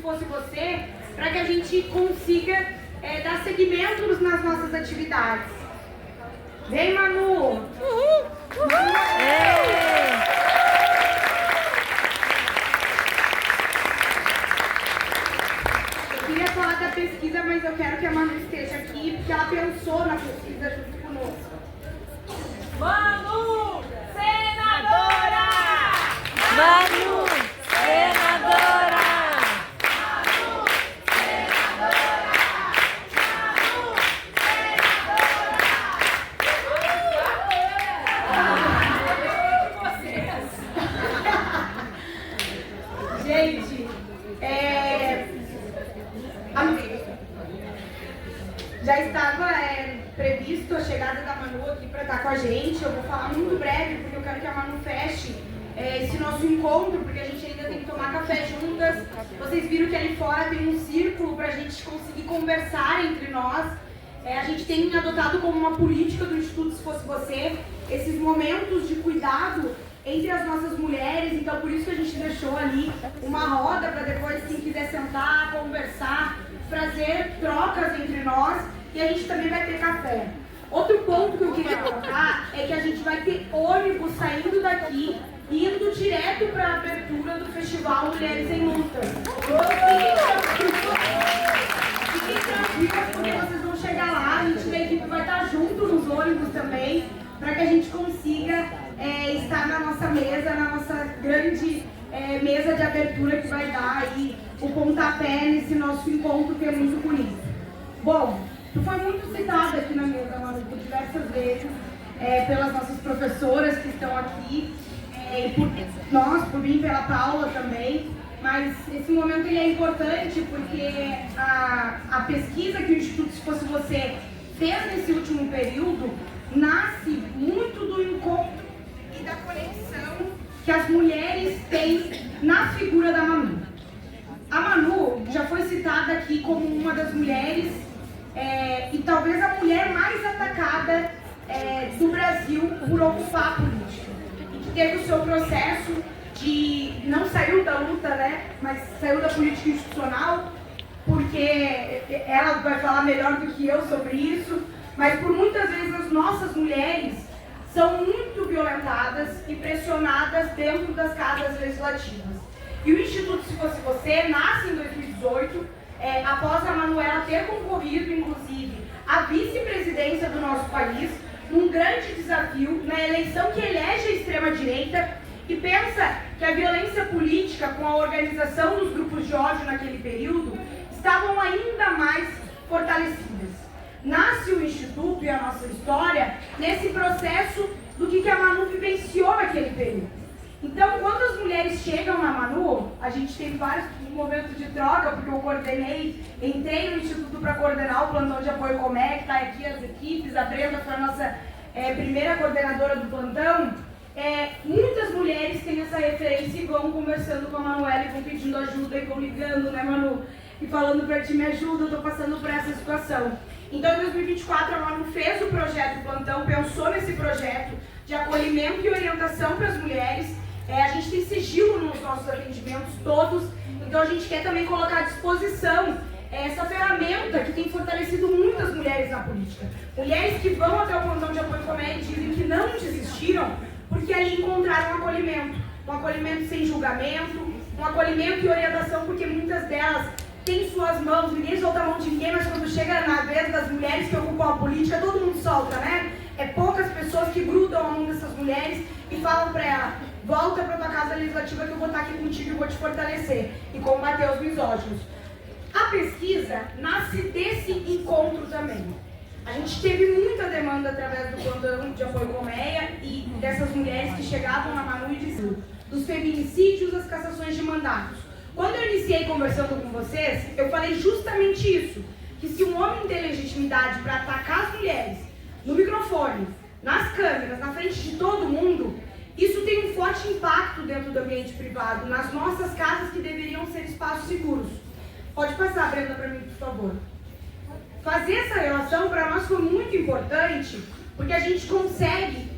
fosse você, para que a gente consiga dar seguimento nas nossas atividades. Vem, Manu! Uhul! Uhul! Eu queria falar da pesquisa, mas eu quero que a Manu esteja aqui, porque ela pensou na pesquisa junto conosco. Manu, senadora! Manu, senadora! Gente, já estava previsto a chegada da Manu aqui para estar com a gente. Eu vou falar muito breve, porque eu quero que a Manu feche esse nosso encontro, porque a gente ainda tem que tomar café juntas. Vocês viram que ali fora tem um círculo para a gente conseguir conversar entre nós. A gente tem adotado como uma política do Instituto Se Fosse Você esses momentos de cuidado entre as nossas mulheres, então por isso que a gente deixou ali uma roda para depois quem quiser sentar, conversar, fazer trocas entre nós, e a gente também vai ter café. Outro ponto que eu queria colocar é que a gente vai ter ônibus saindo daqui, indo direto para a abertura do Festival Mulheres em Luta. Fiquem tranquilas, porque vocês vão chegar lá, a gente da equipe vai estar junto nos ônibus também, para que a gente consiga estar na nossa mesa, na nossa grande mesa de abertura que vai dar aí o pontapé nesse nosso encontro que é muito bonito. Bom, tu foi muito citada aqui na mesa, Manu, por diversas vezes, pelas nossas professoras que estão aqui, e por nós, por mim, pela Paula também, mas esse momento ele é importante porque a pesquisa que o Instituto Se Fosse Você fez nesse último período nasce muito do encontro e da conexão que as mulheres têm na figura da Manu. A Manu já foi citada aqui como uma das mulheres e talvez a mulher mais atacada do Brasil por ocupar a política. E que teve o seu processo de... não saiu da luta, né? Mas saiu da política institucional, porque ela vai falar melhor do que eu sobre isso, mas por muitas vezes as nossas mulheres são muito violentadas e pressionadas dentro das casas legislativas. E o Instituto Se Fosse Você nasce em 2018, após a Manuela ter concorrido, inclusive, à vice-presidência do nosso país, num grande desafio na eleição que elege a extrema-direita e pensa que a violência política com a organização dos grupos de ódio naquele período estavam ainda mais fortalecidas. Nasce o Instituto e a nossa história nesse processo do que a Manu vivenciou naquele período. Então, quando as mulheres chegam na Manu, a gente tem vários momentos de troca, porque eu entrei no Instituto para coordenar o plantão de apoio Comé, que está aqui as equipes, a Brenda foi a nossa primeira coordenadora do plantão. Muitas mulheres têm essa referência e vão conversando com a Manuela e vão pedindo ajuda e vão ligando, né, Manu? E falando para ti, me ajuda, eu estou passando por essa situação. Então, em 2024, a Manu fez o projeto Plantão, pensou nesse projeto de acolhimento e orientação para as mulheres. A gente tem sigilo nos nossos atendimentos todos, então a gente quer também colocar à disposição essa ferramenta que tem fortalecido muitas mulheres na política. Mulheres que vão até o plantão de apoio Comé e dizem que não desistiram porque ali encontraram um acolhimento sem julgamento, um acolhimento e orientação, porque muitas delas têm suas mãos, ninguém solta a mão de ninguém, mas quando chega na vez das mulheres que ocupam a política, todo mundo solta, né? Poucas pessoas que grudam a mão dessas mulheres e falam para ela: volta para tua casa legislativa que eu vou estar aqui contigo e vou te fortalecer e combater os misóginos. A pesquisa nasce desse encontro também. A gente teve muita demanda através do plantão de apoio Colmeia e dessas mulheres que chegavam na Manu e diziam dos feminicídios às cassações de mandatos. Quando eu iniciei conversando com vocês, eu falei justamente isso, que se um homem tem legitimidade para atacar as mulheres no microfone, nas câmeras, na frente de todo mundo, isso tem um forte impacto dentro do ambiente privado, nas nossas casas que deveriam ser espaços seguros. Pode passar, Brenda, para mim, por favor. Fazer essa relação para nós foi muito importante, porque a gente consegue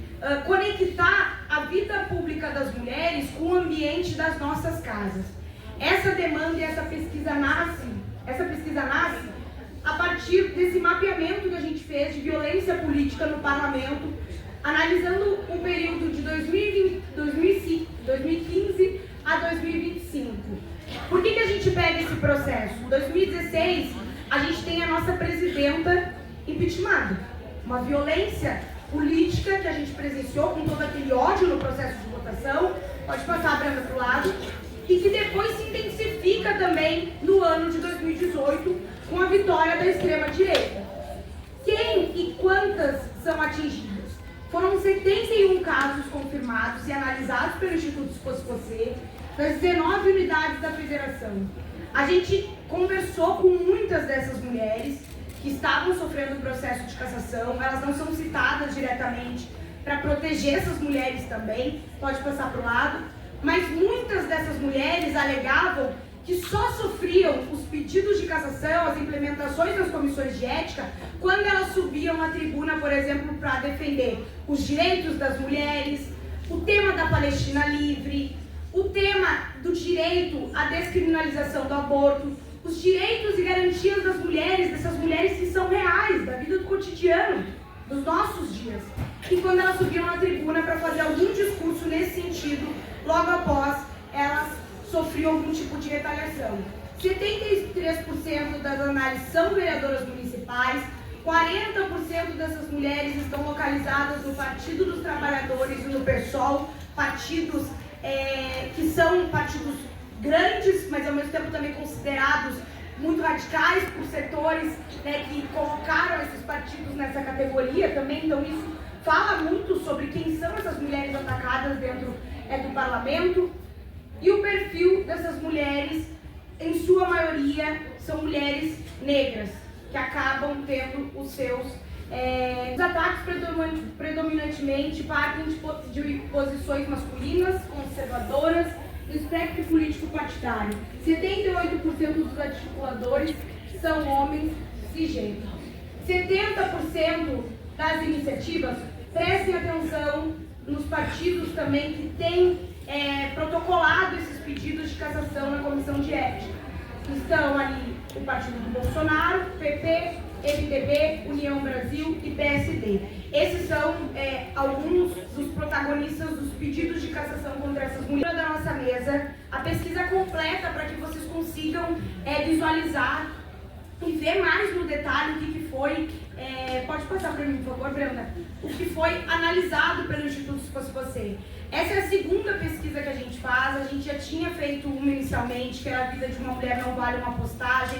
conectar a vida pública das mulheres com o ambiente das nossas casas. essa demanda e essa pesquisa nasce a partir desse mapeamento que a gente fez de violência política no parlamento, analisando o período de 2015 a 2025. Por que a gente pega esse processo? Em 2016, a gente tem a nossa presidenta impeachmentada. Uma violência política que a gente presenciou com todo aquele ódio no processo de votação, pode passar a Brenda para o lado, e que depois se intensifica também no ano de 2018 com a vitória da extrema-direita. Quem e quantas são atingidas? Foram 71 casos confirmados e analisados pelo Instituto Se Fosse Você, das 19 unidades da federação. A gente conversou com muitas dessas mulheres que estavam sofrendo o processo de cassação, elas não são citadas diretamente para proteger essas mulheres também, pode passar para o lado, mas muitas dessas mulheres alegavam que só sofriam os pedidos de cassação, as implementações das comissões de ética, quando elas subiam na tribuna, por exemplo, para defender os direitos das mulheres, o tema da Palestina livre, o tema do direito à descriminalização do aborto, os direitos e garantias das mulheres, dessas mulheres que são reais, da vida do cotidiano, dos nossos dias. E quando elas subiam na tribuna para fazer algum discurso nesse sentido, logo após elas sofriam algum tipo de retaliação. 73% das análises são vereadoras municipais, 40% dessas mulheres estão localizadas no Partido dos Trabalhadores e no PSOL, partidos que são partidos grandes, mas ao mesmo tempo também considerados muito radicais por setores, né, que colocaram esses partidos nessa categoria também. Então isso fala muito sobre quem são essas mulheres atacadas dentro do parlamento. E o perfil dessas mulheres, em sua maioria, são mulheres negras, que acabam tendo os seus os ataques predominantemente partem de posições masculinas, conservadoras, no espectro político partidário. 78% dos articuladores são homens cisgêneros. 70% das iniciativas, prestem atenção nos partidos também que têm protocolado esses pedidos de cassação na comissão de ética. Estão ali o partido do Bolsonaro, PP, MDB, União Brasil e PSD. Esses são alguns dos protagonistas dos pedidos de cassação contra essas mulheres da nossa mesa. A pesquisa completa para que vocês consigam visualizar e ver mais no detalhe o que foi, pode passar para mim, por favor, Brenda, o que foi analisado pelo Instituto Se Fosse Você. Essa é a segunda pesquisa que a gente faz. A gente já tinha feito uma inicialmente, que era a vida de uma mulher não vale uma postagem,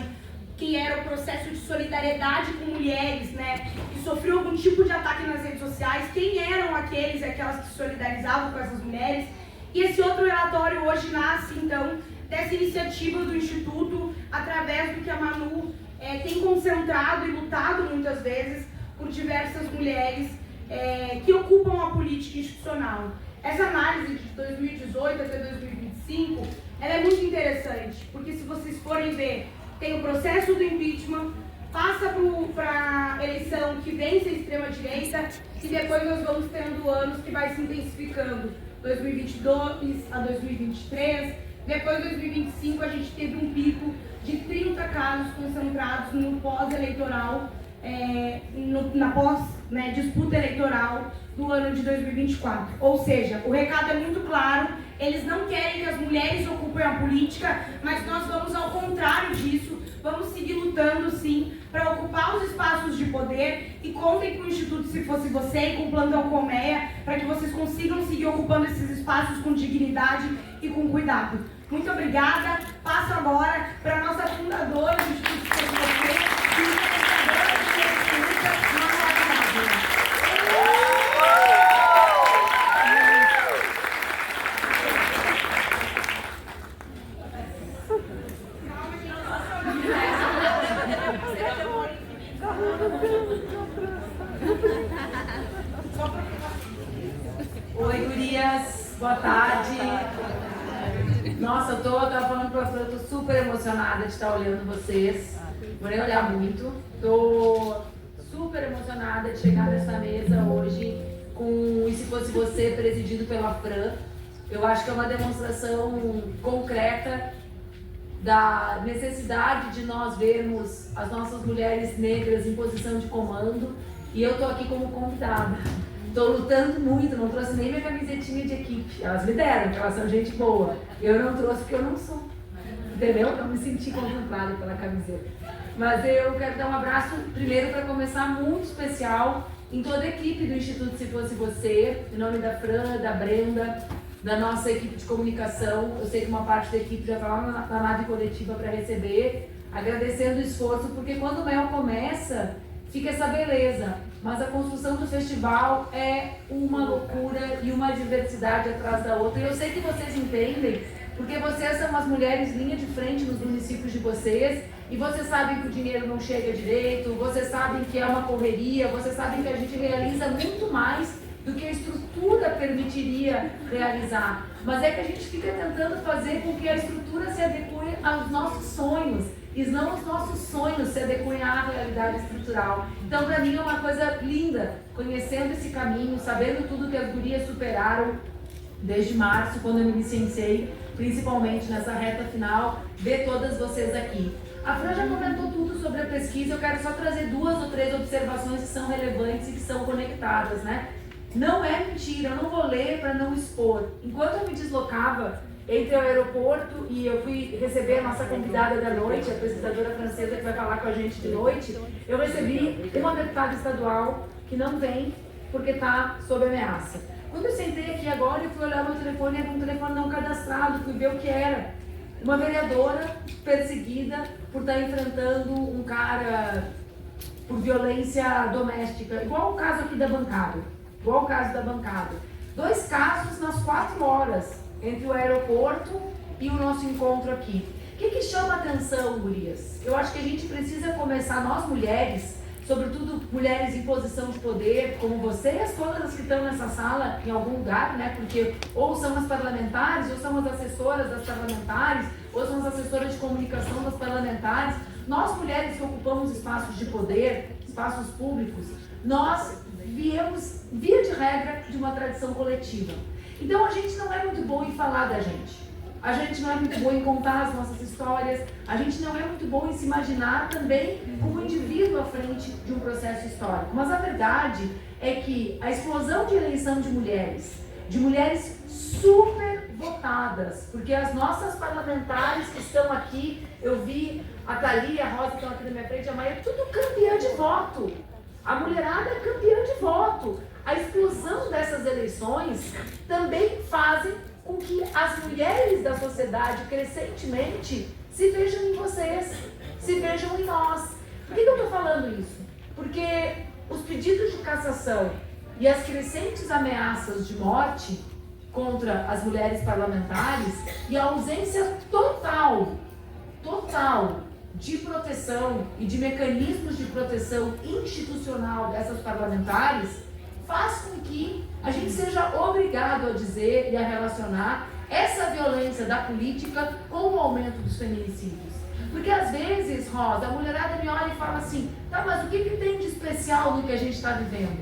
que era o processo de solidariedade com mulheres, né, que sofriam algum tipo de ataque nas redes sociais, quem eram aqueles e aquelas que se solidarizavam com essas mulheres. E esse outro relatório hoje nasce, então, dessa iniciativa do Instituto, através do que a Manu tem concentrado e lutado muitas vezes por diversas mulheres que ocupam a política institucional. Essa análise de 2018 até 2025, ela é muito interessante, porque se vocês forem ver, tem o processo do impeachment, passa para a eleição que vence a extrema-direita e depois nós vamos tendo anos que vai se intensificando. 2022 a 2023, depois 2025 a gente teve um pico de 30 casos concentrados no pós-eleitoral, na pós-disputa eleitoral do ano de 2024. Ou seja, o recado é muito claro, eles não querem que as mulheres ocupem a política, mas nós vamos ao contrário disso, vamos seguir lutando sim para ocupar os espaços de poder e contem com o Instituto Se Fosse Você e com o Plantão Colmeia para que vocês consigam seguir ocupando esses espaços com dignidade e com cuidado. Muito obrigada, passo agora para a nossa fundadora do Instituto Se Fosse Você, Oi, gurias, boa tarde. Nossa, eu tava falando pra você, eu tô super emocionada de estar olhando vocês. Vou nem olhar muito. Tô super emocionada de chegar nessa mesa hoje com E Se Fosse Você, presidido pela Fran. Eu acho que é uma demonstração concreta da necessidade de nós vermos as nossas mulheres negras em posição de comando, e eu estou aqui como convidada. Estou lutando muito, não trouxe nem minha camisetinha de equipe. Elas me deram, porque elas são gente boa. Eu não trouxe porque eu não sou. Entendeu? Não me senti contemplada pela camiseta. Mas eu quero dar um abraço, primeiro, para começar, muito especial em toda a equipe do Instituto Se Fosse Você, em nome da Fran, da Brenda, da nossa equipe de comunicação. Eu sei que uma parte da equipe já está lá na nave coletiva para receber, agradecendo o esforço, porque quando o Mel começa, fica essa beleza, mas a construção do festival é uma loucura e uma diversidade atrás da outra. E eu sei que vocês entendem, porque vocês são as mulheres linha de frente nos municípios de vocês, e vocês sabem que o dinheiro não chega direito, vocês sabem que é uma correria, vocês sabem que a gente realiza muito mais do que a estrutura permitiria realizar. Mas é que a gente fica tentando fazer com que a estrutura se adeque aos nossos sonhos, e não os nossos sonhos se adequem à realidade estrutural. Então, para mim, é uma coisa linda, conhecendo esse caminho, sabendo tudo que as gurias superaram desde março, quando eu me licenciei, principalmente nessa reta final, ver todas vocês aqui. A Fran já comentou tudo sobre a pesquisa, eu quero só trazer 2 ou 3 observações que são relevantes e que são conectadas, né? Não é mentira, eu não vou ler para não expor. Enquanto eu me deslocava entre o aeroporto e eu fui receber a nossa convidada da noite, a pesquisadora francesa que vai falar com a gente de noite, eu recebi uma deputada estadual que não vem porque está sob ameaça. Quando eu sentei aqui agora, eu fui olhar meu telefone, era um telefone não cadastrado, fui ver o que era. Uma vereadora perseguida por estar enfrentando um cara por violência doméstica, igual o caso aqui da bancada. Igual o caso da bancada. 2 casos nas 4 horas entre o aeroporto e o nosso encontro aqui. O que chama atenção, gurias? Eu acho que a gente precisa começar, nós mulheres, sobretudo mulheres em posição de poder, como vocês, todas as que estão nessa sala, em algum lugar, né? Porque ou são as parlamentares, ou são as assessoras das parlamentares, ou são as assessoras de comunicação das parlamentares. Nós, mulheres que ocupamos espaços de poder, espaços públicos, nós viemos, via de regra, de uma tradição coletiva. Então a gente não é muito boa em falar da gente. A gente não é muito boa em contar as nossas histórias. A gente não é muito boa em se imaginar também como indivíduo à frente de um processo histórico. Mas a verdade é que a explosão de eleição de mulheres super votadas, porque as nossas parlamentares que estão aqui, eu vi a Thalia, a Rosa que estão aqui na minha frente, a Maia, tudo campeã de voto. A mulherada é campeã de voto. A explosão dessas eleições também fazem com que as mulheres da sociedade crescentemente se vejam em vocês, se vejam em nós. Por que eu estou falando isso? Porque os pedidos de cassação e as crescentes ameaças de morte contra as mulheres parlamentares e a ausência total de proteção e de mecanismos de proteção institucional dessas parlamentares faz com que a gente seja obrigado a dizer e a relacionar essa violência da política com o aumento dos feminicídios. Porque às vezes, Rosa, a mulherada me olha e fala assim, tá, mas o que tem de especial no que a gente está vivendo?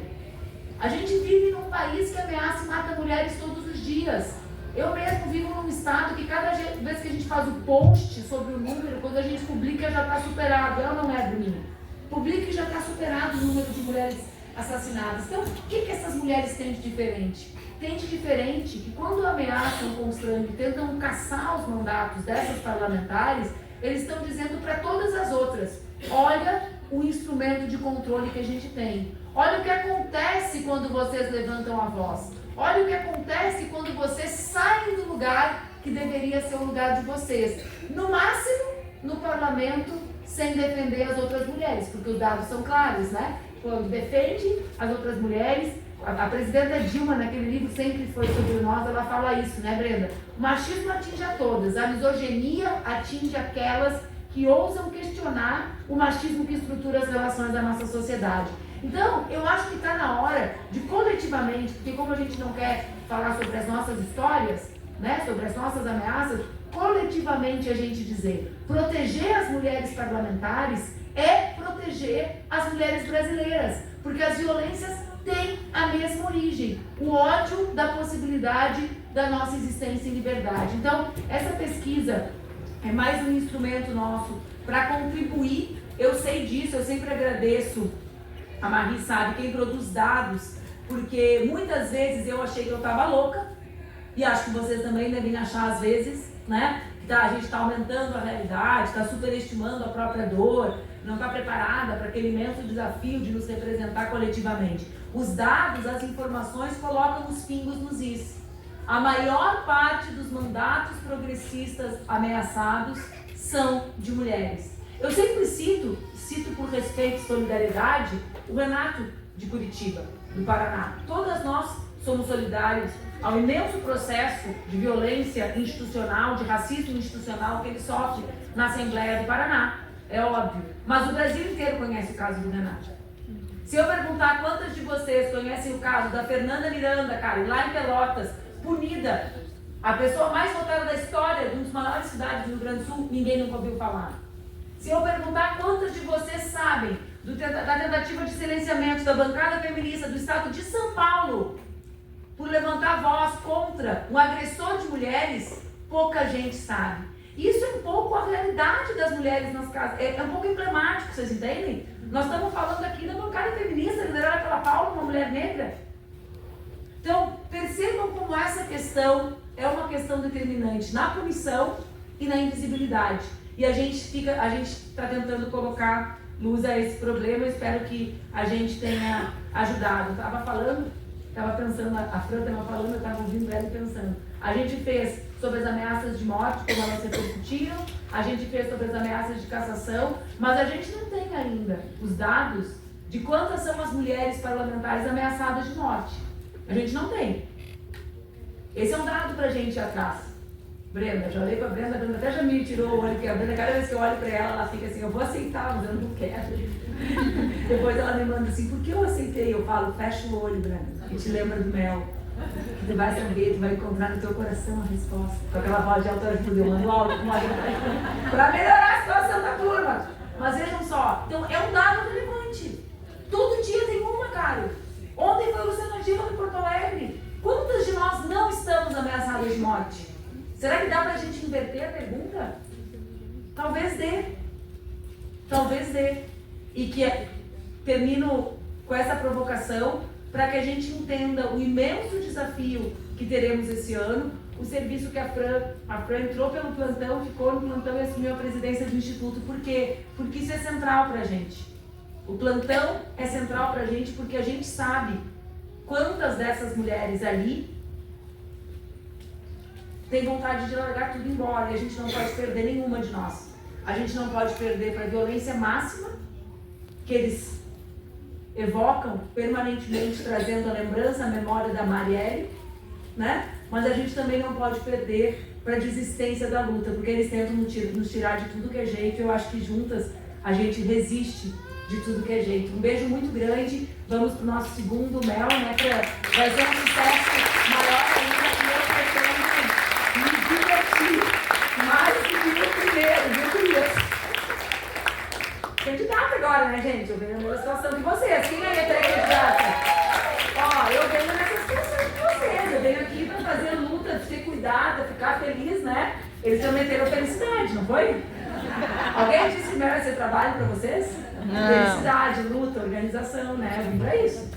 A gente vive num país que ameaça e mata mulheres todos os dias. Eu mesmo vivo num estado que cada vez que a gente faz o post sobre o número, quando a gente publica já está superado. Ela não é, Bruninha. Publica e já está superado o número de mulheres assassinadas. Então, o que essas mulheres têm de diferente? Tem de diferente que quando ameaçam, constrangem, tentam caçar os mandatos dessas parlamentares, eles estão dizendo para todas as outras, olha o instrumento de controle que a gente tem. Olha o que acontece quando vocês levantam a voz. Olha o que acontece quando vocês saem do lugar que deveria ser o lugar de vocês. No máximo, no parlamento, sem defender as outras mulheres, porque os dados são claros, né? Quando defende as outras mulheres, a presidenta Dilma, naquele livro Sempre Foi Sobre Nós, ela fala isso, né, Brenda? O machismo atinge a todas, a misoginia atinge aquelas que ousam questionar o machismo que estrutura as relações da nossa sociedade. Então, eu acho que está na hora de coletivamente, porque como a gente não quer falar sobre as nossas histórias, né, sobre as nossas ameaças, coletivamente a gente dizer, proteger as mulheres parlamentares é proteger as mulheres brasileiras, porque as violências têm a mesma origem, o ódio da possibilidade da nossa existência em liberdade. Então, essa pesquisa é mais um instrumento nosso para contribuir. Eu sei disso, eu sempre agradeço. A Marie sabe, quem produz dados, porque muitas vezes eu achei que eu estava louca, e acho que vocês também devem achar às vezes, né? Que a gente está aumentando a realidade, está superestimando a própria dor, não está preparada para aquele imenso desafio de nos representar coletivamente. Os dados, as informações colocam os pingos nos is. A maior parte dos mandatos progressistas ameaçados são de mulheres. Eu sempre cito por respeito e solidariedade, o Renato de Curitiba, do Paraná. Todas nós somos solidários ao imenso processo de violência institucional, de racismo institucional que ele sofre na Assembleia do Paraná. É óbvio. Mas o Brasil inteiro conhece o caso do Renato. Se eu perguntar quantas de vocês conhecem o caso da Fernanda Miranda, cara, lá em Pelotas, punida, a pessoa mais votada da história de uma das maiores cidades do Rio Grande do Sul, ninguém nunca ouviu falar. Se eu perguntar quantas de vocês sabem da tentativa de silenciamento da bancada feminista do estado de São Paulo por levantar voz contra um agressor de mulheres, pouca gente sabe. Isso é um pouco a realidade das mulheres nas casas, é um pouco emblemático, vocês entendem? Nós estamos falando aqui da bancada feminista liderada pela Paula, uma mulher negra. Então, percebam como essa questão é uma questão determinante na punição e na invisibilidade. E a gente está tentando colocar luz a esse problema. Eu espero que a gente tenha ajudado. Estava pensando, a Fran estava falando, eu estava ouvindo ela e pensando. A gente fez sobre as ameaças de morte, como elas repercutiram, a gente fez sobre as ameaças de cassação, mas a gente não tem ainda os dados de quantas são as mulheres parlamentares ameaçadas de morte. A gente não tem. Esse é um dado pra gente ir atrás. Brenda, já olhei pra Brenda, a Brenda até já me tirou o olho, porque a Brenda, cada vez que eu olho pra ela, ela fica assim, eu vou aceitar, mas eu não quero. Depois ela me manda assim, por que eu aceitei? Eu falo, fecha o olho, Brenda, e te lembra do mel. Você vai saber, tu vai encontrar no teu coração a resposta. Com aquela voz de autoajuda, eu mando áudio com a pra melhorar a situação da turma. Mas vejam só, então é um dado relevante. Todo dia tem uma, cara. Ontem foi o Luciano Diva em Porto Alegre. Quantas de nós não estamos ameaçadas de morte? Será que dá pra gente inverter a pergunta? Talvez dê. Talvez dê. E que termino com essa provocação para que a gente entenda o imenso desafio que teremos esse ano, o serviço que a Fran entrou pelo plantão, ficou no plantão e assumiu a presidência do Instituto. Por quê? Porque isso é central para a gente. O plantão é central para a gente porque a gente sabe quantas dessas mulheres ali têm vontade de largar tudo embora e a gente não pode perder nenhuma de nós. A gente não pode perder para a violência máxima que eles evocam permanentemente, trazendo a lembrança, a memória da Marielle, né? Mas a gente também não pode perder para a desistência da luta, porque eles tentam nos tirar de tudo que é jeito. Eu acho que juntas a gente resiste de tudo que é jeito. Um beijo muito grande. Vamos para o nosso segundo mel, né? Vai ser um sucesso maior ainda, e eu pretendo me divertir mais do que o primeiro, viu, Curias? Candidata agora, né, gente? Eu venho na situação de vocês. Quem é a candidata? Ó, eu venho nessa situação de vocês. Eu venho aqui para fazer luta, de ser cuidada, ficar feliz, né? Eles prometeram felicidade, não foi? Alguém disse que merece ser trabalho para vocês? Não. Felicidade, luta, organização, né? Eu vim para isso.